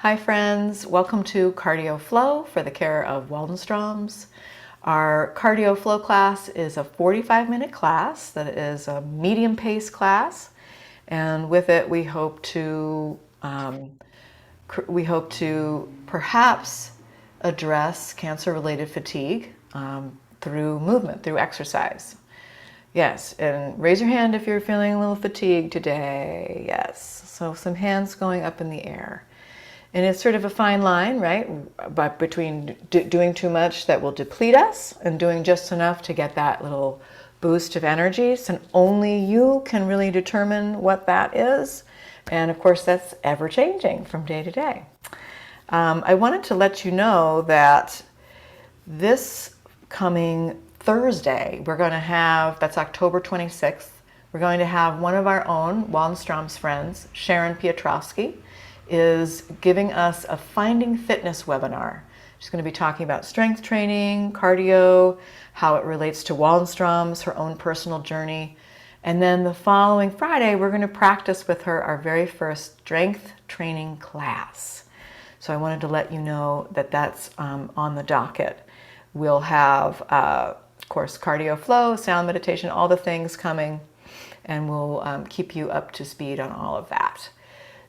Hi friends, welcome to Cardio Flow for the care of Waldenstroms. Our Cardio Flow class is a 45-minute class that is a medium pace class, and with it we hope to perhaps address cancer-related fatigue through movement, through exercise. Yes, and raise your hand if you're feeling a little fatigued today. Yes, so some hands going up in the air. And it's sort of a fine line, right? But between doing too much that will deplete us and doing just enough to get that little boost of energy. So only you can really determine what that is. And of course, that's ever changing from day to day. I wanted to let you know that this coming Thursday, we're going to have, that's October 26th, we're going to have one of our own Waldenstrom's friends, Sharon Piotrowski, is giving us a Finding Fitness webinar. She's going to be talking about strength training, cardio, how it relates to Waldenstrom's, her own personal journey. And then the following Friday, we're going to practice with her our very first strength training class. So I wanted to let you know that that's on the docket. We'll have, of course, cardio flow, sound meditation, all the things coming, and we'll keep you up to speed on all of that.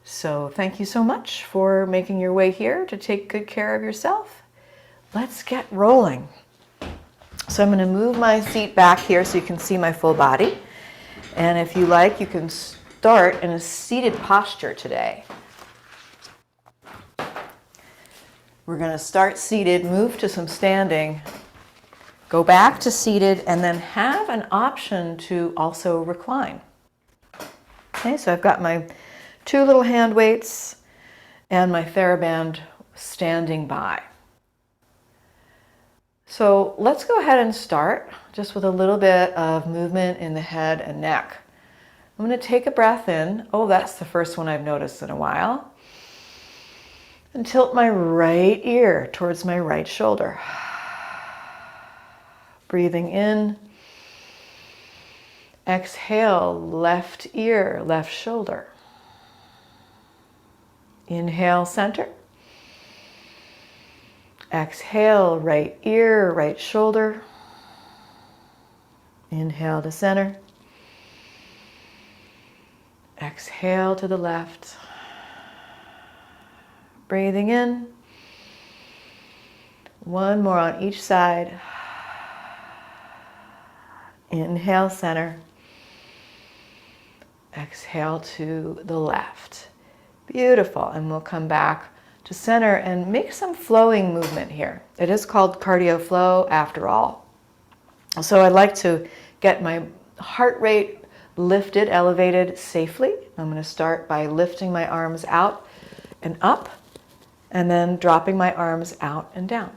So thank you so much for making your way here to take good care of yourself. Let's get rolling. So I'm going to move my seat back here so you can see my full body. And if you like, you can start in a seated posture today. We're going to start seated, move to some standing, go back to seated, and then have an option to also recline. Okay, so I've got my two little hand weights and my Thera-band standing by. So let's go ahead and start just with a little bit of movement in the head and neck. I'm going to take a breath in. Oh, that's the first one I've noticed in a while. And tilt my right ear towards my right shoulder. Breathing in. Exhale, left ear, left shoulder. Inhale, center. Exhale, right ear, right shoulder. Inhale to center. Exhale to the left. Breathing in. One more on each side. Inhale, center. Exhale to the left. Beautiful. And we'll come back to center and make some flowing movement here. It is called cardio flow after all. So I'd like to get my heart rate lifted, elevated safely. I'm going to start by lifting my arms out and up, and then dropping my arms out and down.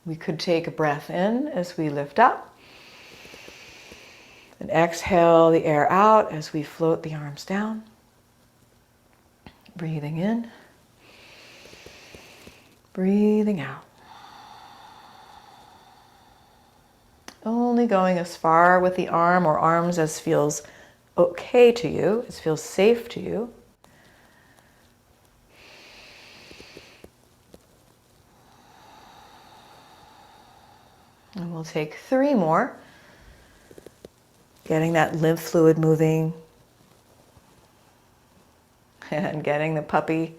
We could take a breath in as we lift up, and exhale the air out as we float the arms down. Breathing in, breathing out. Only going as far with the arm or arms as feels okay to you, as feels safe to you. And we'll take 3 more, getting that lymph fluid moving and getting the puppy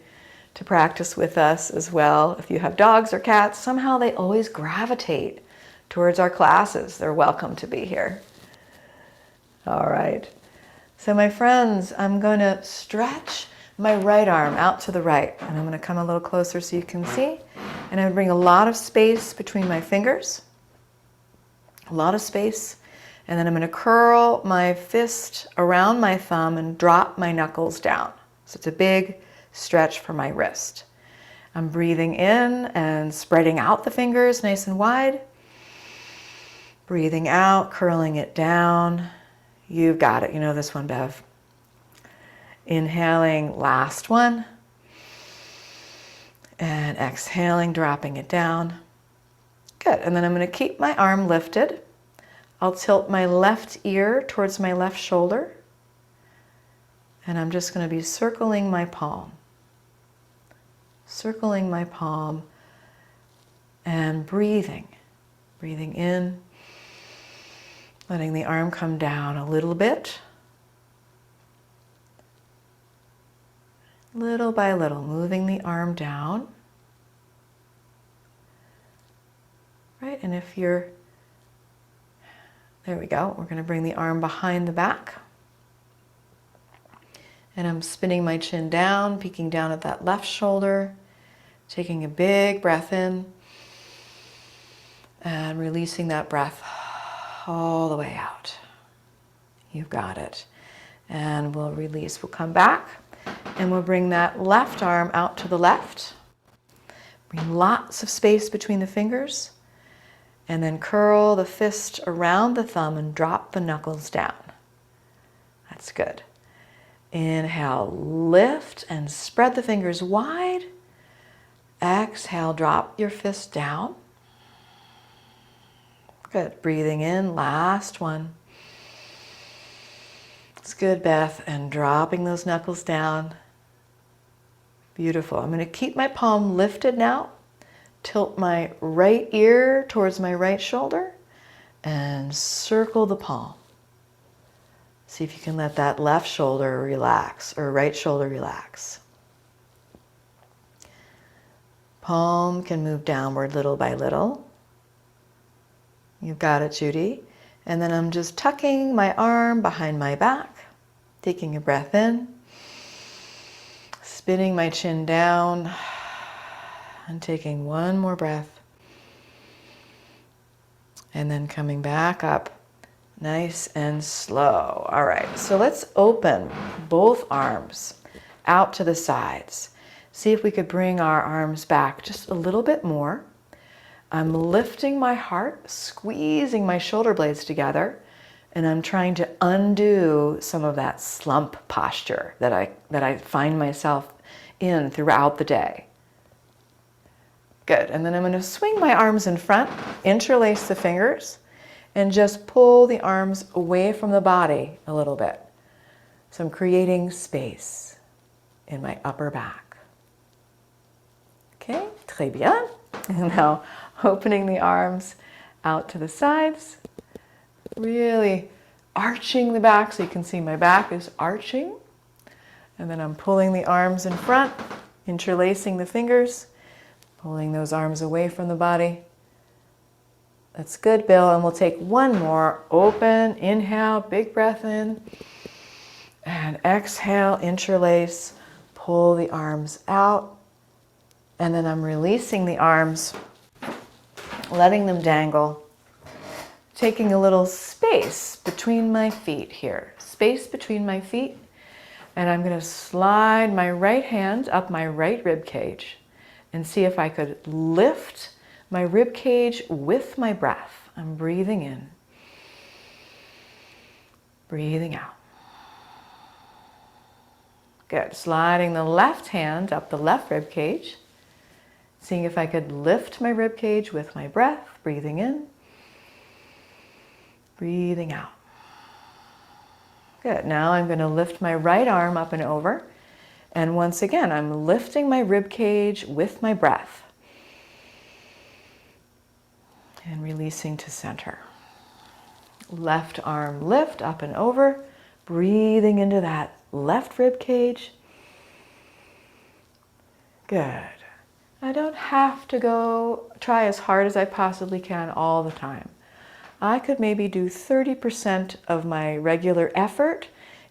to practice with us as well. If you have dogs or cats, somehow they always gravitate towards our classes. They're welcome to be here. All right. So my friends, I'm going to stretch my right arm out to the right, and I'm going to come a little closer so you can see. And I'm going to bring a lot of space between my fingers. A lot of space. And then I'm going to curl my fist around my thumb and drop my knuckles down. So it's a big stretch for my wrist. I'm breathing in and spreading out the fingers nice and wide. Breathing out, curling it down. You've got it. You know this one, Bev. Inhaling, last one. And exhaling, dropping it down. Good. And then I'm going to keep my arm lifted. I'll tilt my left ear towards my left shoulder. And I'm just going to be circling my palm. circling my palm and breathing. Breathing in, letting the arm come down a little bit. Little by little, moving the arm down. Right, and if you're, there we go, we're going to bring the arm behind the back. And I'm spinning my chin down, peeking down at that left shoulder, taking a big breath in, and releasing that breath all the way out. You've got it. And we'll release, we'll come back, and we'll bring that left arm out to the left. Bring lots of space between the fingers. And then curl the fist around the thumb and drop the knuckles down. That's good. Inhale, lift and spread the fingers wide. Exhale, drop your fist down. Good. Breathing in, last one. It's good, Beth. And dropping those knuckles down. Beautiful. I'm going to keep my palm lifted now. Tilt my right ear towards my right shoulder and circle the palm. See if you can let that left shoulder relax or right shoulder relax. Palm can move downward little by little. You've got it, Judy. And then I'm just tucking my arm behind my back, taking a breath in, spinning my chin down, and taking one more breath. And then coming back up, nice and slow. All right, so let's open both arms out to the sides. See if we could bring our arms back just a little bit more. I'm lifting my heart, squeezing my shoulder blades together, and I'm trying to undo some of that slump posture that I find myself in throughout the day. Good, and then I'm going to swing my arms in front, interlace the fingers, and just pull the arms away from the body a little bit. So I'm creating space in my upper back. Okay, très bien. And now opening the arms out to the sides, really arching the back so you can see my back is arching. And then I'm pulling the arms in front, interlacing the fingers, pulling those arms away from the body. That's good, Bill. And we'll take one more. Open, inhale, big breath in. And exhale, interlace, pull the arms out. And then I'm releasing the arms, letting them dangle, taking a little space between my feet here. Space between my feet. And I'm going to slide my right hand up my right rib cage and see if I could lift my rib cage with my breath. I'm breathing in, breathing out. Good. Sliding the left hand up the left rib cage, seeing if I could lift my rib cage with my breath, breathing in, breathing out. Good. Now I'm going to lift my right arm up and over. And once again, I'm lifting my rib cage with my breath. And releasing to center. Left arm lift up and over, breathing into that left rib cage. Good. I don't have to go try as hard as I possibly can all the time. I could maybe do 30% of my regular effort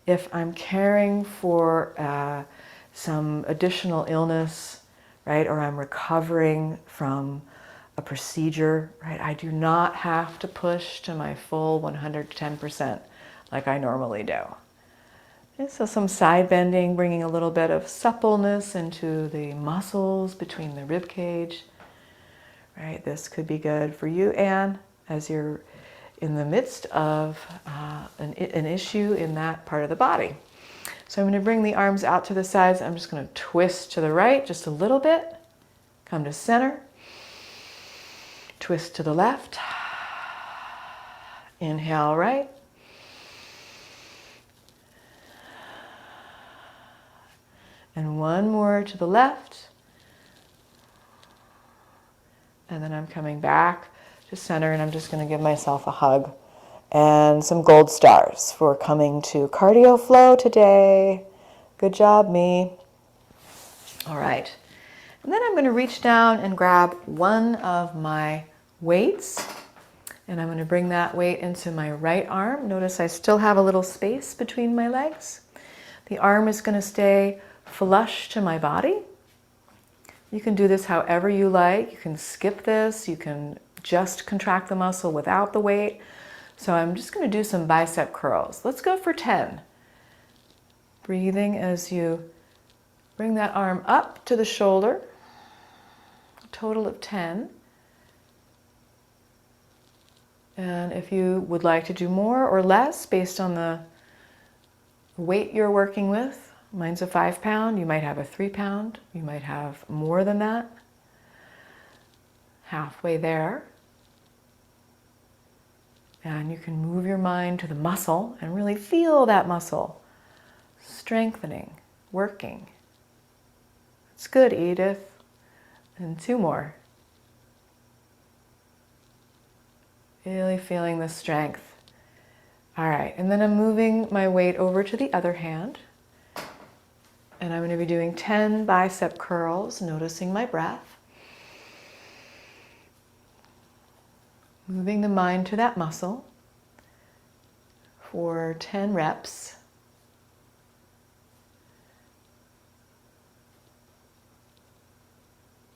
if I'm caring for some additional illness, right? Or I'm recovering from a procedure, right? I do not have to push to my full 110% like I normally do. Okay, so some side bending, bringing a little bit of suppleness into the muscles between the rib cage, right? This could be good for you, Anne, as you're in the midst of an issue in that part of the body. So I'm going to bring the arms out to the sides. I'm just going to twist to the right just a little bit. Come to center. Twist to the left. Inhale right. And one more to the left. And then I'm coming back to center, and I'm just going to give myself a hug and some gold stars for coming to cardio flow today. Good job, me. All right. And then I'm going to reach down and grab one of my weights, and I'm going to bring that weight into my right arm. Notice I still have a little space between my legs. The arm is going to stay flush to my body. You can do this however you like. You can skip this. You can just contract the muscle without the weight. So I'm just going to do some bicep curls. Let's go for 10. Breathing as you bring that arm up to the shoulder. A total of 10. And if you would like to do more or less based on the weight you're working with, mine's a 5 pound, you might have a 3 pound, you might have more than that. Halfway there. And you can move your mind to the muscle and really feel that muscle strengthening, working. It's good, Edith. And 2 more. Really feeling the strength. All right, and then I'm moving my weight over to the other hand. And I'm going to be doing 10 bicep curls, noticing my breath. Moving the mind to that muscle for 10 reps.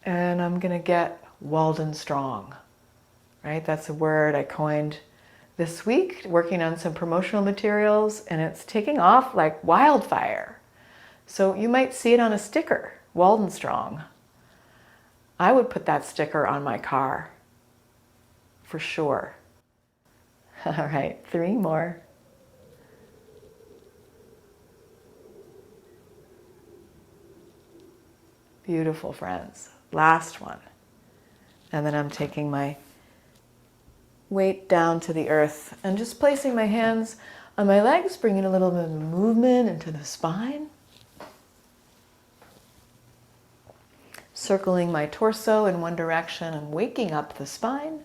And I'm going to get Walden strong, right? That's a word I coined this week, working on some promotional materials, and it's taking off like wildfire. So you might see it on a sticker, Walden strong. I would put that sticker on my car, for sure. All right, 3 more. Beautiful, friends. Last one. And then I'm taking my weight down to the earth and just placing my hands on my legs, bringing a little bit of movement into the spine. Circling my torso in one direction and waking up the spine.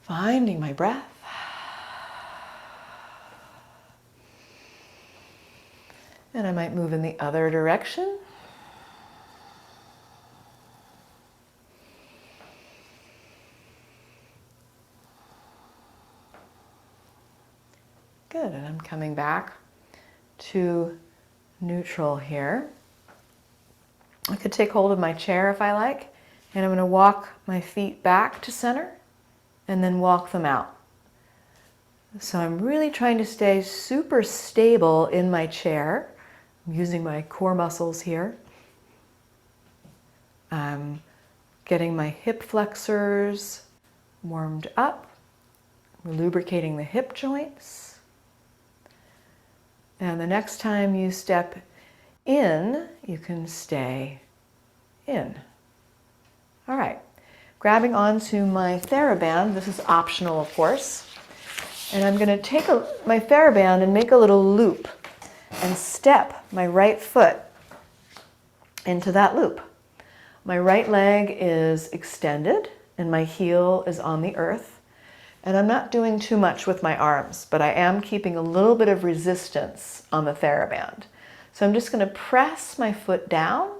Finding my breath. And I might move in the other direction. Good, and I'm coming back to neutral here. I could take hold of my chair if I like, and I'm going to walk my feet back to center and then walk them out. So I'm really trying to stay super stable in my chair. I'm using my core muscles here. I'm getting my hip flexors warmed up. We're lubricating the hip joints. And the next time you step in, you can stay in. All right, grabbing onto my Thera-band. This is optional, of course. And I'm going to take my Thera-band and make a little loop and step my right foot into that loop. My right leg is extended and my heel is on the earth. And I'm not doing too much with my arms, but I am keeping a little bit of resistance on the Thera-band. So I'm just going to press my foot down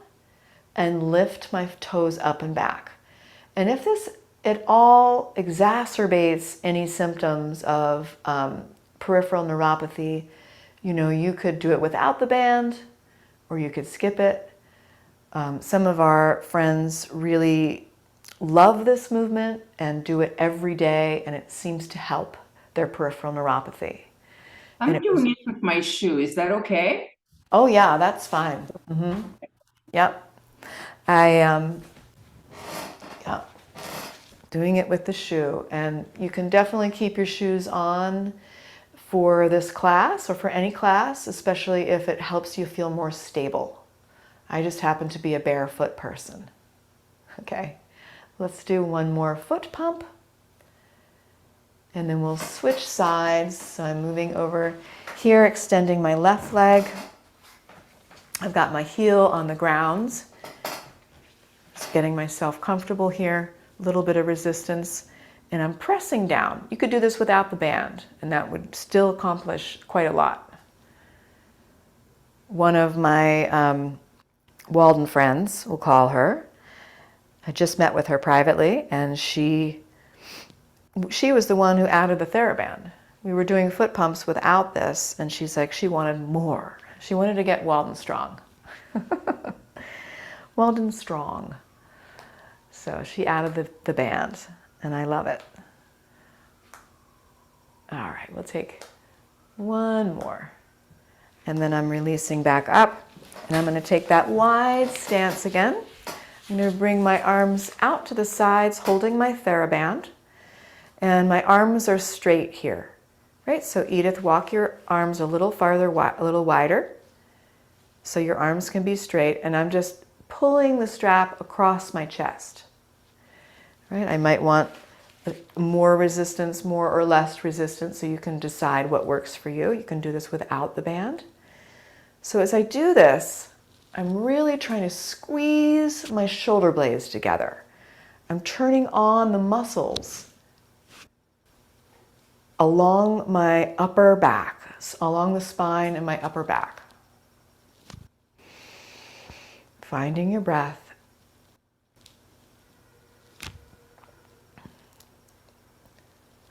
and lift my toes up and back. And if this at all exacerbates any symptoms of peripheral neuropathy, you know, you could do it without the band or you could skip it. Some of our friends really love this movement and do it every day, and it seems to help their peripheral neuropathy. I'm doing it with my shoe. Is that okay? Oh yeah, that's fine. Yep. Yeah, doing it with the shoe. And you can definitely keep your shoes on for this class or for any class, especially if it helps you feel more stable. I just happen to be a barefoot person. Okay, let's do one more foot pump. And then we'll switch sides. So I'm moving over here, extending my left leg. I've got my heel on the ground. Just just getting myself comfortable here, a little bit of resistance, and I'm pressing down. You could do this without the band, and that would still accomplish quite a lot. One of my Walden friends, we'll call her, I just met with her privately, and she was the one who added the Thera-band. We were doing foot pumps without this, and she's like, she wanted more. She wanted to get Walden strong. Walden strong. So she added the band, and I love it. All right, we'll take one more. And then I'm releasing back up, and I'm going to take that wide stance again. I'm going to bring my arms out to the sides, holding my Thera-band, and my arms are straight here. Right? So Edith, walk your arms a little farther, a little wider, so your arms can be straight, and I'm just pulling the strap across my chest. Right? I might want more resistance, more or less resistance, so you can decide what works for you. You can do this without the band. So as I do this, I'm really trying to squeeze my shoulder blades together. I'm turning on the muscles along my upper back, along the spine and my upper back. Finding your breath.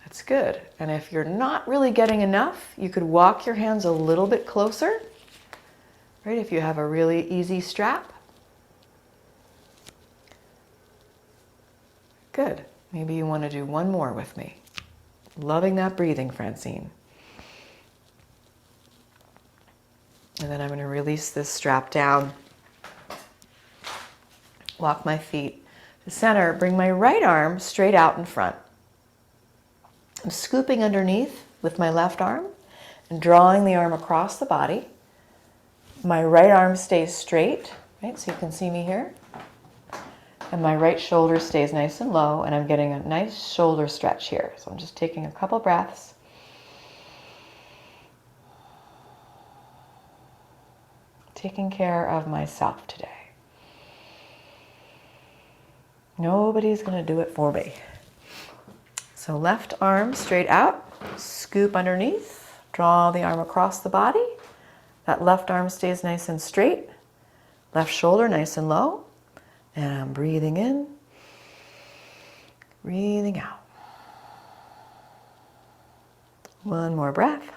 That's good. And if you're not really getting enough, you could walk your hands a little bit closer. Right, if you have a really easy strap. Good. Maybe you want to do one more with me. Loving that breathing, Francine. And then I'm going to release this strap down. Walk my feet to center. Bring my right arm straight out in front. I'm scooping underneath with my left arm and drawing the arm across the body. My right arm stays straight, right? So you can see me here. And my right shoulder stays nice and low, and I'm getting a nice shoulder stretch here. So I'm just taking a couple breaths. Taking care of myself today. Nobody's going to do it for me. So left arm straight out, scoop underneath, draw the arm across the body. That left arm stays nice and straight, left shoulder nice and low, and I'm breathing in, breathing out. One more breath.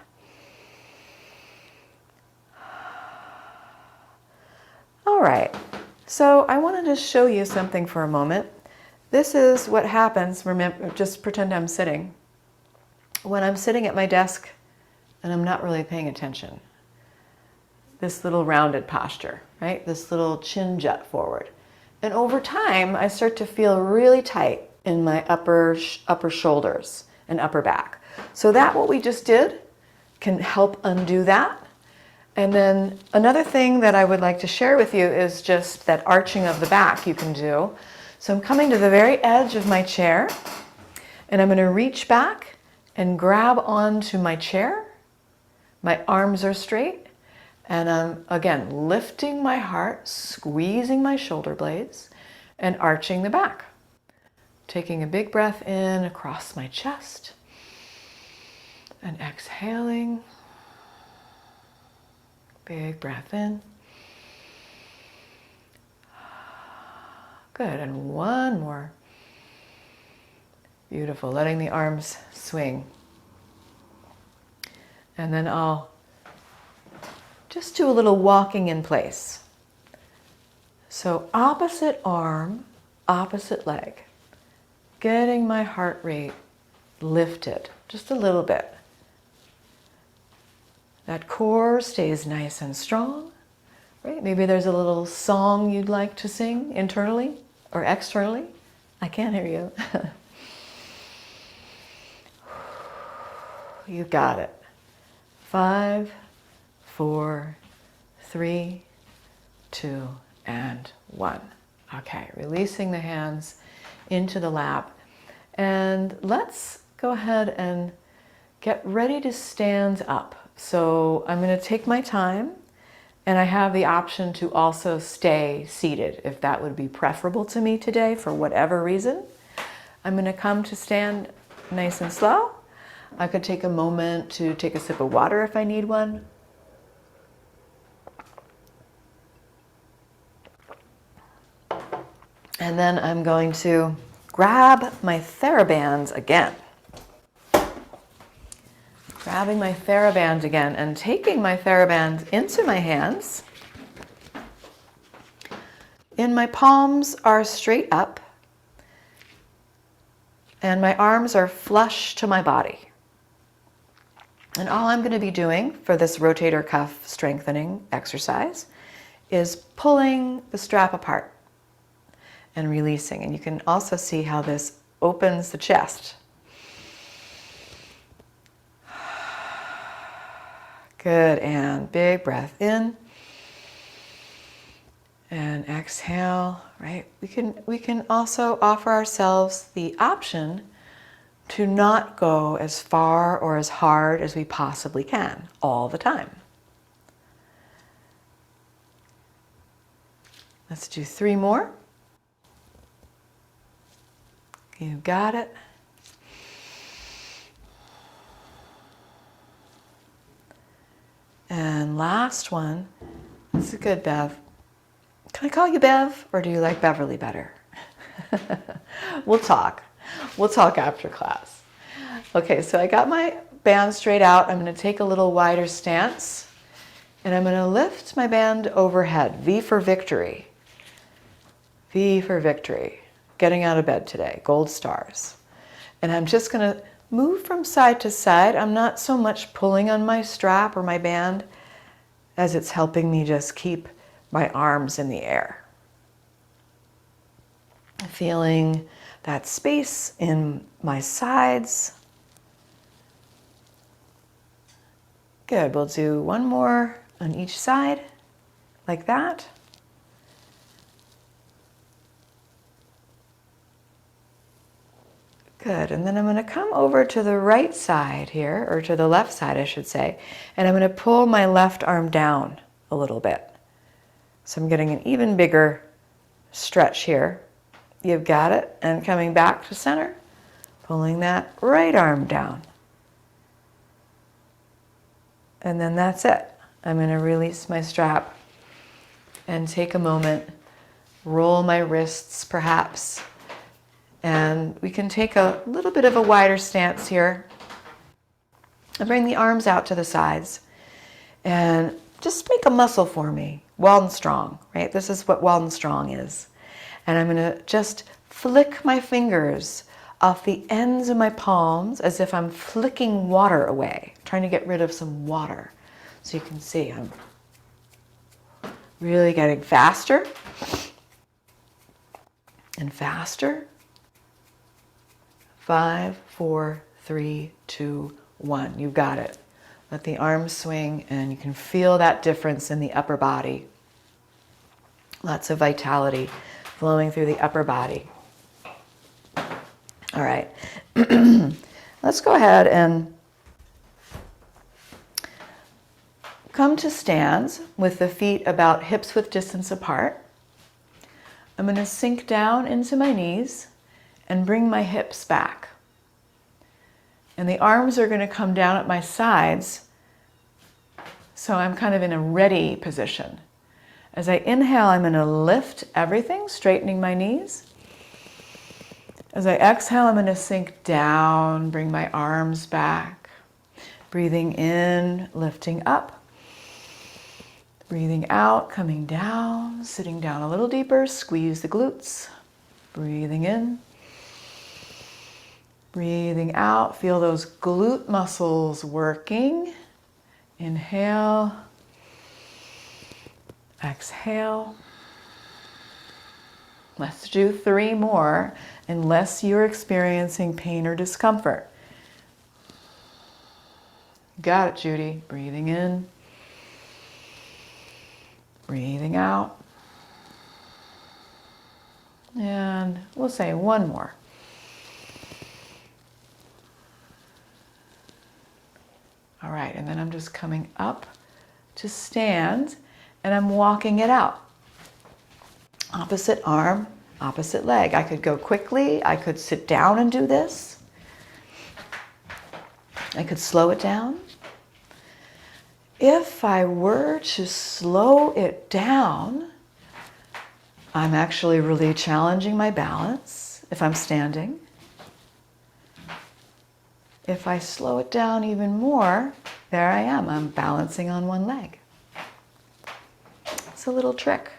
All right, so I wanted to show you something for a moment. This is what happens, remember, just pretend I'm sitting. When I'm sitting at my desk and I'm not really paying attention. This little rounded posture, right? This little chin jut forward. And over time, I start to feel really tight in my upper shoulders and upper back. So that, what we just did, can help undo that. And then another thing that I would like to share with you is just that arching of the back you can do. So I'm coming to the very edge of my chair, and I'm going to reach back and grab onto my chair. My arms are straight. And I'm, again, lifting my heart, squeezing my shoulder blades, and arching the back. Taking a big breath in across my chest, and exhaling. Big breath in. Good, and one more. Beautiful, letting the arms swing. And then I'll just do a little walking in place. So opposite arm, opposite leg. Getting my heart rate lifted just a little bit. That core stays nice and strong, right? Maybe there's a little song you'd like to sing internally or externally. I can't hear you. You got it. 5, 4, 3, 2, and 1. Okay, releasing the hands into the lap. And let's go ahead and get ready to stand up. So I'm going to take my time, And I have the option to also stay seated if that would be preferable to me today for whatever reason. I'm going to come to stand nice and slow. I could take a moment to take a sip of water if I need one. And then I'm going to grab my Thera-bands again. Grabbing my Thera-band again and taking my Thera-band into my hands. And my palms are straight up and my arms are flush to my body. And all I'm going to be doing for this rotator cuff strengthening exercise is pulling the strap apart and releasing. And you can also see how this opens the chest. Good, and big breath in and exhale, right? We can also offer ourselves the option to not go as far or as hard as we possibly can all the time. Let's do 3 more. You got it. And last one. This is good, Bev. Can I call you Bev, or do you like Beverly better? We'll talk. We'll talk after class. Okay, so I got my band straight out. I'm going to take a little wider stance, and I'm going to lift my band overhead. V for victory. V for victory. Getting out of bed today. Gold stars. And I'm just going to move from side to side. I'm not so much pulling on my strap or my band as it's helping me just keep my arms in the air. Feeling that space in my sides. Good, we'll do 1 more on each side, like that. Good, and then I'm going to come over to the right side here, or to the left side I should say, and I'm going to pull my left arm down a little bit. So I'm getting an even bigger stretch here. You've got it, and coming back to center, pulling that right arm down. And then that's it. I'm going to release my strap and take a moment, roll my wrists perhaps, and we can take a little bit of a wider stance here. And bring the arms out to the sides and just make a muscle for me, Waldenstrong, right? This is what Waldenstrong is. And I'm going to just flick my fingers off the ends of my palms as if I'm flicking water away, trying to get rid of some water. So you can see I'm really getting faster and faster. 5, 4, 3, 2, 1. You got it. Let the arms swing and you can feel that difference in the upper body. Lots of vitality flowing through the upper body. All right. Let's go ahead and come to stands with the feet about hips width distance apart. I'm going to sink down into my knees and bring my hips back. And the arms are going to come down at my sides, so I'm kind of in a ready position. As I inhale, I'm going to lift everything, straightening my knees. As I exhale, I'm going to sink down, bring my arms back. Breathing in, lifting up. Breathing out, coming down, sitting down a little deeper, squeeze the glutes. Breathing in. Breathing out, feel those glute muscles working. Inhale. Exhale. Let's do 3 more, unless you're experiencing pain or discomfort. Got it, Judy. Breathing in. Breathing out. And we'll say 1 more. All right, and then I'm just coming up to stand, and I'm walking it out. Opposite arm, opposite leg. I could go quickly. I could sit down and do this. I could slow it down. If I were to slow it down, I'm actually really challenging my balance if I'm standing. If I slow it down even more, there I am. I'm balancing on one leg. It's a little trick,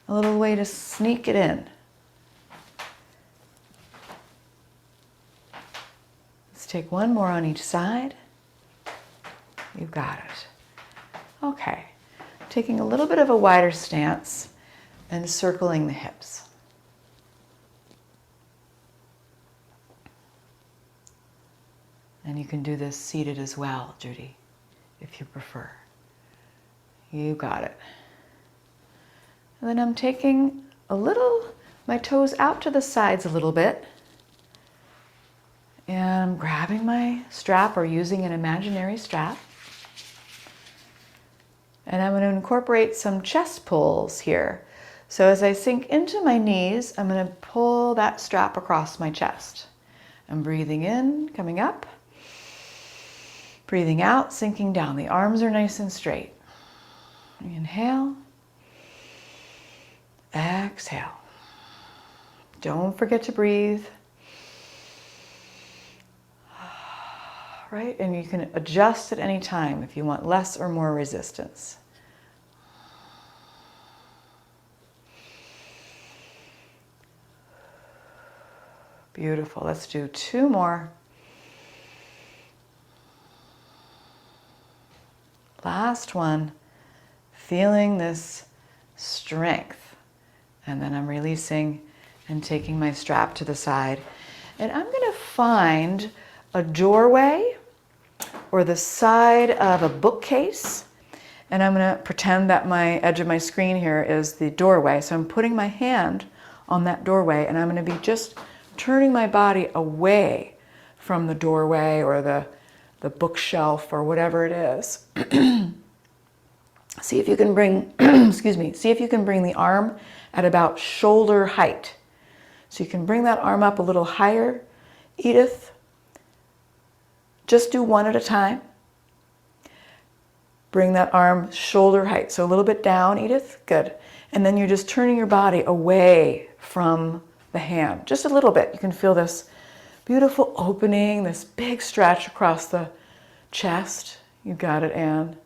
a little way to sneak it in. Let's take one more on each side. You got it. Okay, taking a little bit of a wider stance and circling the hips. And you can do this seated as well, Judy, if you prefer. You got it. And then I'm taking my toes out to the sides a little bit. And I'm grabbing my strap or using an imaginary strap. And I'm going to incorporate some chest pulls here. So as I sink into my knees, I'm going to pull that strap across my chest. I'm breathing in, coming up. Breathing out, sinking down. The arms are nice and straight. Inhale. Exhale. Don't forget to breathe. Right? And you can adjust at any time if you want less or more resistance. Beautiful. Let's do 2 more. Last one. Feeling this strength. And then I'm releasing and taking my strap to the side. And I'm going to find a doorway or the side of a bookcase. And I'm going to pretend that my edge of my screen here is the doorway. So I'm putting my hand on that doorway and I'm going to be just turning my body away from the doorway or the bookshelf or whatever it is. See if you can bring, excuse me, see if you can bring the arm at about shoulder height. So you can bring that arm up a little higher. Edith, just do one at a time. Bring that arm shoulder height. So a little bit down, Edith. Good. And then you're just turning your body away from the hand. Just a little bit. You can feel this beautiful opening, this big stretch across the chest. You got it, Anne.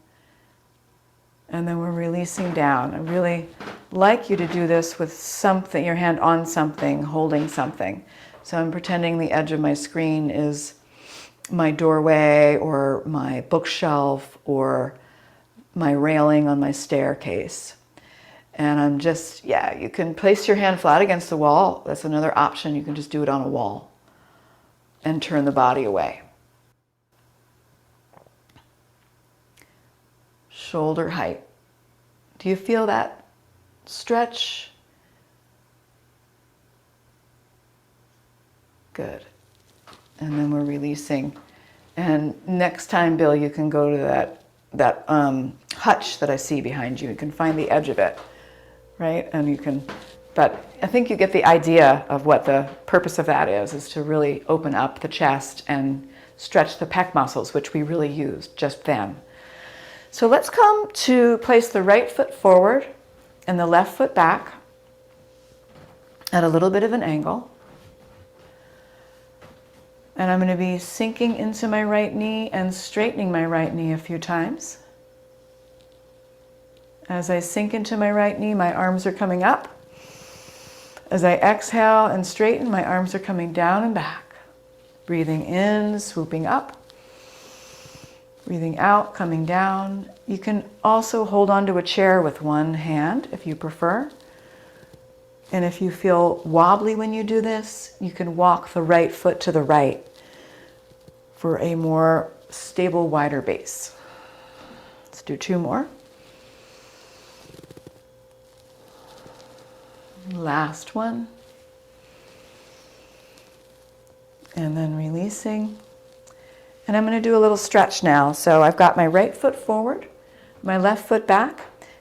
And then we're releasing down. I really like you to do this with something, your hand on something, holding something. So I'm pretending the edge of my screen is my doorway or my bookshelf or my railing on my staircase. And I'm just, you can place your hand flat against the wall. That's another option. You can just do it on a wall and turn the body away. Shoulder height. Do you feel that stretch? Good. And then we're releasing. And next time, Bill, you can go to that hutch that I see behind you. You can find the edge of it, right? And you can, but I think you get the idea of what the purpose of that is to really open up the chest and stretch the pec muscles, which we really used just then. So let's come to place the right foot forward and the left foot back at a little bit of an angle. And I'm going to be sinking into my right knee and straightening my right knee a few times. As I sink into my right knee, my arms are coming up. As I exhale and straighten, my arms are coming down and back. Breathing in, swooping up. Breathing out, coming down. You can also hold onto a chair with one hand if you prefer. And if you feel wobbly when you do this, you can walk the right foot to the right for a more stable, wider base. Let's do 2 more. Last one. And then releasing. And I'm going to do a little stretch now. So I've got my right foot forward, my left foot back,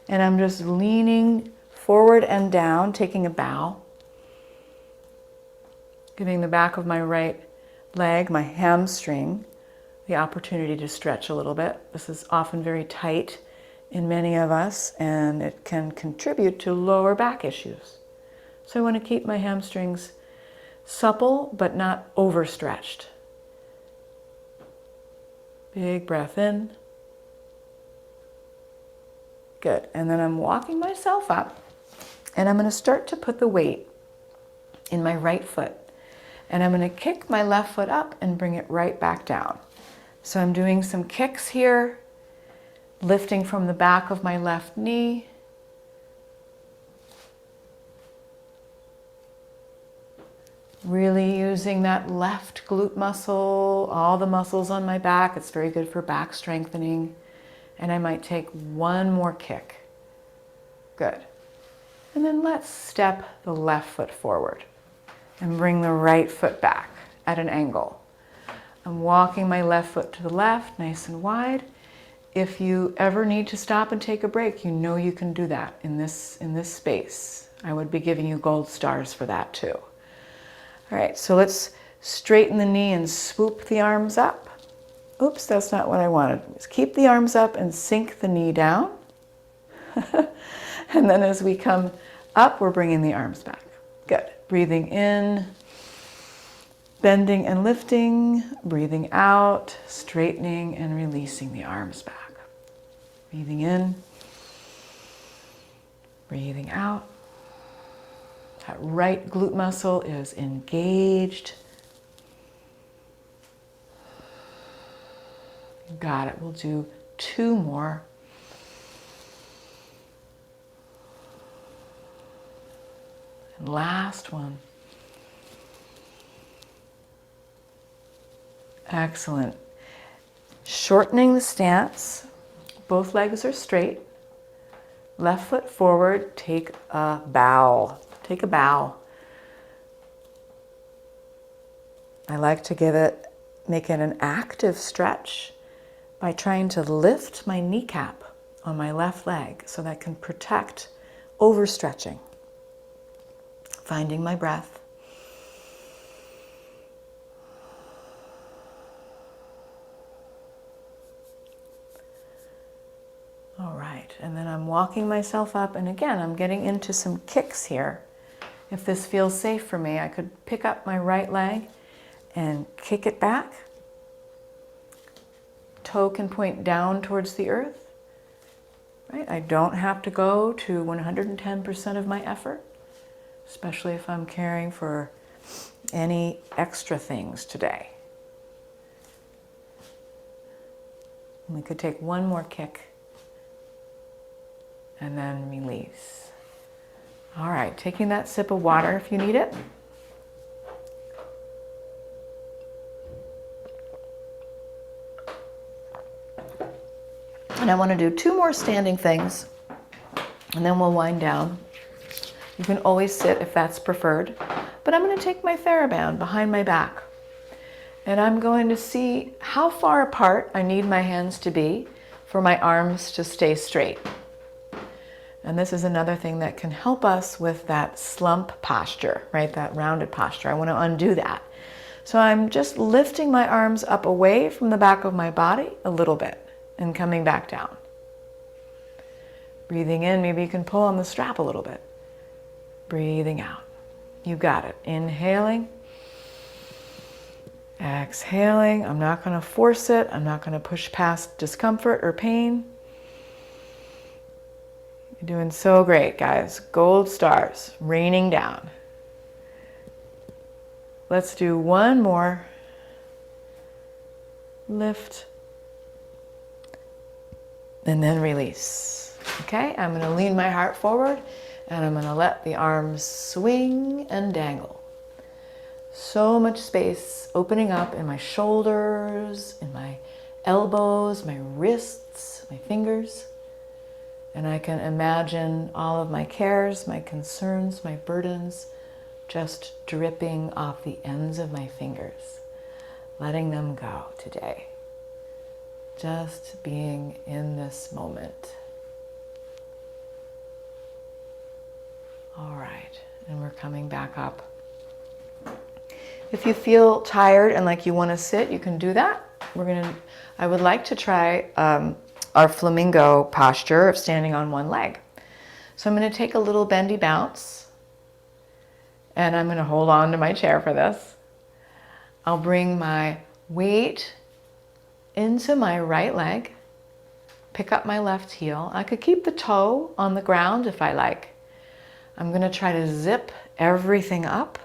And I'm just leaning forward and down, taking a bow. Giving the back of my right leg, my hamstring, the opportunity to stretch a little bit. This is often very tight in many of us, and it can contribute to lower back issues. So I want to keep my hamstrings supple, but not overstretched. Big breath in. Good. And then I'm walking myself up, and I'm going to start to put the weight in my right foot. And I'm going to kick my left foot up and bring it right back down. So I'm doing some kicks here, lifting from the back of my left knee. Really using that left glute muscle, all the muscles on my back. It's very good for back strengthening. And I might take one more kick. Good. And then let's step the left foot forward and bring the right foot back at an angle. I'm walking my left foot to the left, nice and wide. If you ever need to stop and take a break, you know you can do that in this space. I would be giving you gold stars for that too. All right, so let's straighten the knee and swoop the arms up. Oops, that's not what I wanted. Just keep the arms up and sink the knee down. And then as we come up, we're bringing the arms back. Good. Breathing in, bending and lifting, breathing out, straightening and releasing the arms back. Breathing in, breathing out. That right glute muscle is engaged. Got it. We'll do 2 more. And last one. Excellent. Shortening the stance. Both legs are straight. Left foot forward. Take a bow. Take a bow. I like to make it an active stretch by trying to lift my kneecap on my left leg so that I can protect overstretching. Finding my breath. All right, and then I'm walking myself up, and again, I'm getting into some kicks here. If this feels safe for me, I could pick up my right leg and kick it back. Toe can point down towards the earth. Right? I don't have to go to 110% of my effort, especially if I'm caring for any extra things today. We could take one more kick and then release. All right, taking that sip of water if you need it. And I want to do 2 more standing things, and then we'll wind down. You can always sit if that's preferred, but I'm going to take my Thera-band behind my back, and I'm going to see how far apart I need my hands to be for my arms to stay straight. And this is another thing that can help us with that slump posture, right? That rounded posture. I want to undo that. So I'm just lifting my arms up away from the back of my body a little bit and coming back down. Breathing in, maybe you can pull on the strap a little bit. Breathing out. You got it. Inhaling. Exhaling. I'm not going to force it. I'm not going to push past discomfort or pain. You're doing so great, guys. Gold stars raining down. Let's do one more. Lift. And then release. Okay, I'm going to lean my heart forward and I'm going to let the arms swing and dangle. So much space opening up in my shoulders, in my elbows, my wrists, my fingers. And I can imagine all of my cares, my concerns, my burdens just dripping off the ends of my fingers, letting them go today. Just being in this moment. And we're coming back up. If you feel tired and like you want to sit, you can do that. I would like to try our flamingo posture of standing on one leg. So I'm going to take a little bendy bounce, and I'm going to hold on to my chair for this. I'll bring my weight into my right leg, pick up my left heel. I could keep the toe on the ground if I like. I'm going to try to zip everything up,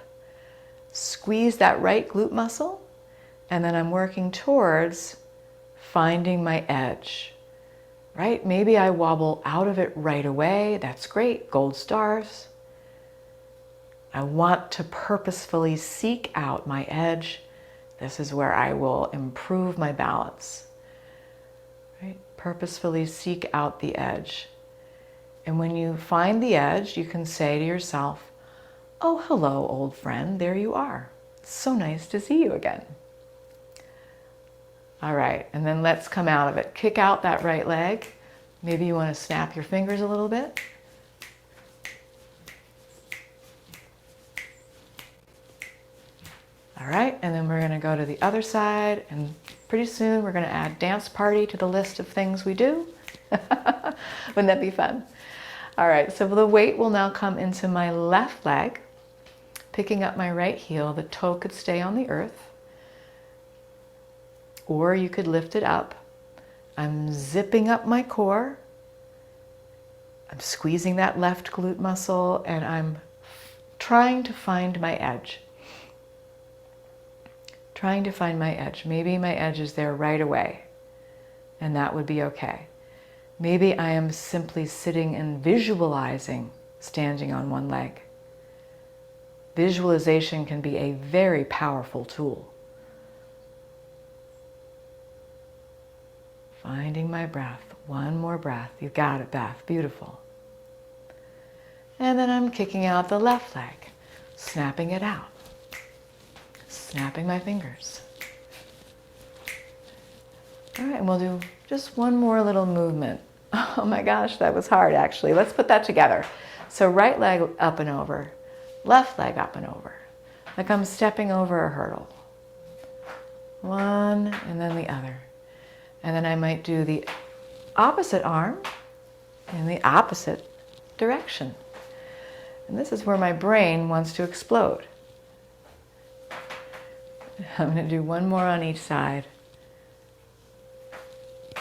squeeze that right glute muscle, and then I'm working towards finding my edge, right? Maybe I wobble out of it right away. That's great, gold stars. I want to purposefully seek out my edge. This is where I will improve my balance, right? Purposefully seek out the edge. And when you find the edge, you can say to yourself, oh, hello, old friend, there you are. It's so nice to see you again. All right, and then let's come out of it. Kick out that right leg. Maybe you want to snap your fingers a little bit. All right, and then we're going to go to the other side, and pretty soon we're going to add dance party to the list of things we do. Wouldn't that be fun? All right, so the weight will now come into my left leg, picking up my right heel. The toe could stay on the earth, or you could lift it up. I'm zipping up my core. I'm squeezing that left glute muscle, and I'm trying to find my edge. Trying to find my edge. Maybe my edge is there right away, and that would be okay. Maybe I am simply sitting and visualizing standing on one leg. Visualization can be a very powerful tool. Finding my breath. One more breath. You got it, Beth. Beautiful. And then I'm kicking out the left leg, snapping it out. Snapping my fingers. All right, and we'll do just one more little movement. Oh my gosh, that was hard actually. Let's put that together. So right leg up and over, left leg up and over. Like I'm stepping over a hurdle. One and then the other. And then I might do the opposite arm in the opposite direction. And this is where my brain wants to explode. I'm going to do one more on each side.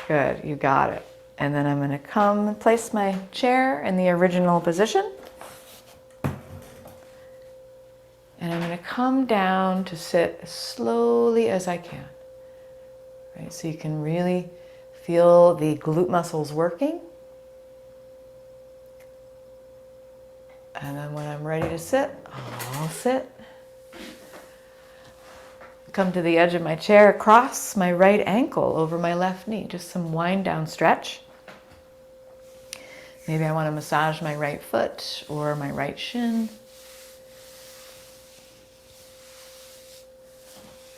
Good, you got it. And then I'm going to come and place my chair in the original position. And I'm going to come down to sit as slowly as I can. Right, so you can really feel the glute muscles working. And then when I'm ready to sit, I'll sit. Come to the edge of my chair, cross my right ankle over my left knee. Just some wind down stretch. Maybe I want to massage my right foot or my right shin.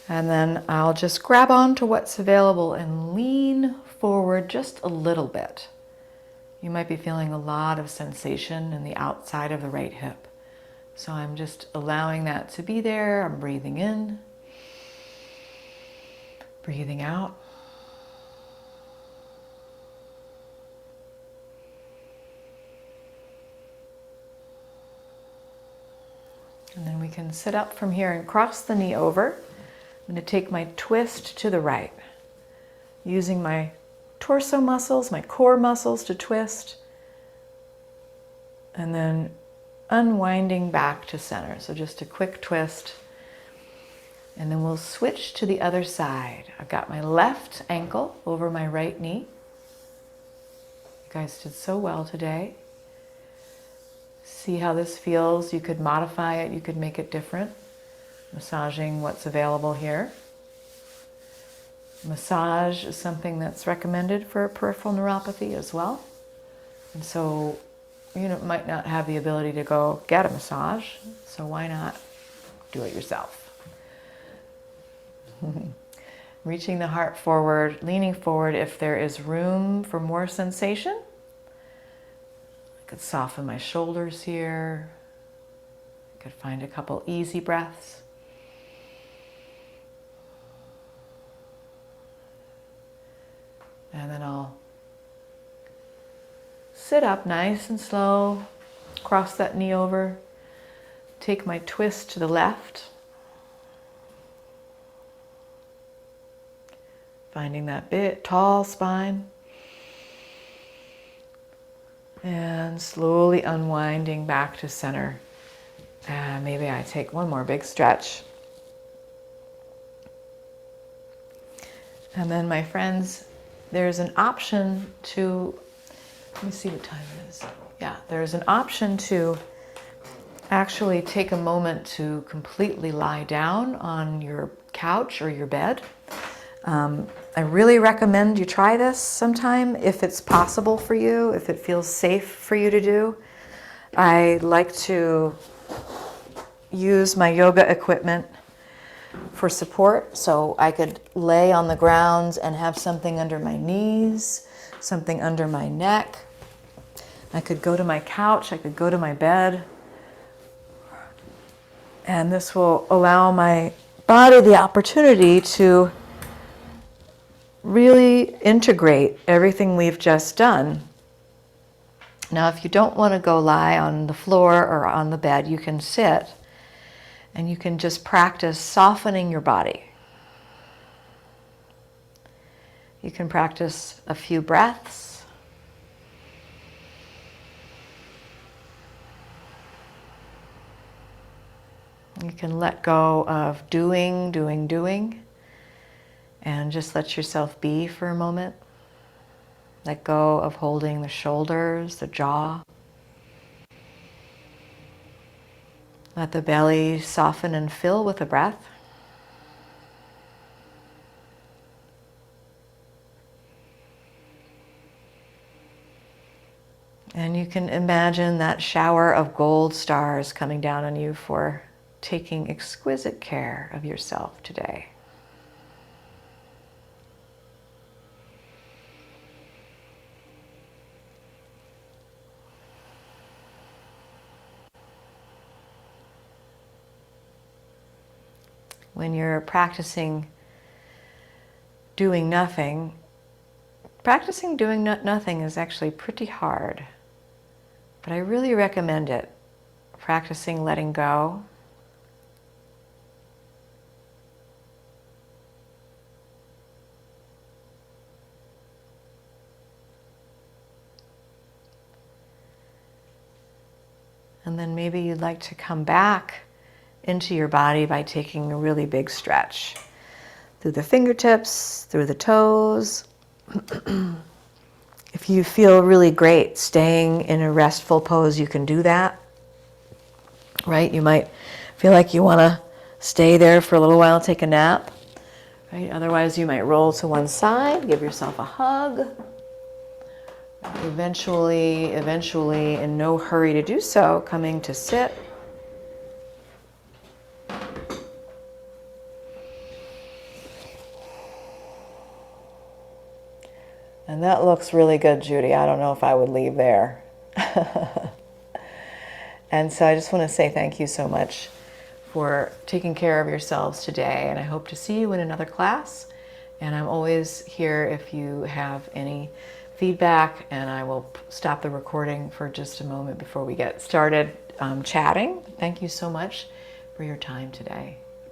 And then I'll just grab on to what's available and lean forward just a little bit. You might be feeling a lot of sensation in the outside of the right hip. So I'm just allowing that to be there. I'm breathing in. Breathing out. And then we can sit up from here and cross the knee over. I'm going to take my twist to the right, using my torso muscles, my core muscles to twist, and then unwinding back to center. So just a quick twist. And then we'll switch to the other side. I've got my left ankle over my right knee. You guys did so well today. See how this feels. You could modify it. You could make it different. Massaging what's available here. Massage is something that's recommended for peripheral neuropathy as well. And so you might not have the ability to go get a massage. So why not do it yourself? Reaching the heart forward, leaning forward if there is room for more sensation. I could soften my shoulders here. could find a couple easy breaths. And then I'll sit up nice and slow, cross that knee over, take my twist to the left, finding that big, tall spine, and slowly unwinding back to center. And maybe I take one more big stretch. And then, my friends, there's an option to, let me see what time it is. Yeah, there's an option to actually take a moment to completely lie down on your couch or your bed. I really recommend you try this sometime if it's possible for you, if it feels safe for you to do. I like to use my yoga equipment for support, so I could lay on the ground and have something under my knees, something under my neck. I could go to my couch, I could go to my bed, and this will allow my body the opportunity to really integrate everything we've just done. Now, if you don't want to go lie on the floor or on the bed, you can sit and you can just practice softening your body. You can practice a few breaths. You can let go of doing, and just let yourself be for a moment. Let go of holding the shoulders, the jaw. Let the belly soften and fill with the breath. And you can imagine that shower of gold stars coming down on you for taking exquisite care of yourself today. When you're practicing doing nothing, practicing doing nothing is actually pretty hard, but I really recommend it. Practicing letting go. And then maybe you'd like to come back into your body by taking a really big stretch through the fingertips, through the toes. If you feel really great staying in a restful pose, you can do that, right? You might feel like you want to stay there for a little while, take a nap, right? Otherwise, you might roll to one side, give yourself a hug. Eventually, in no hurry to do so, coming to sit. And that looks really good, Judy. I don't know if I would leave there. And so I just want to say thank you so much for taking care of yourselves today. And I hope to see you in another class. And I'm always here if you have any feedback. And I will stop the recording for just a moment before we get started chatting. Thank you so much for your time today.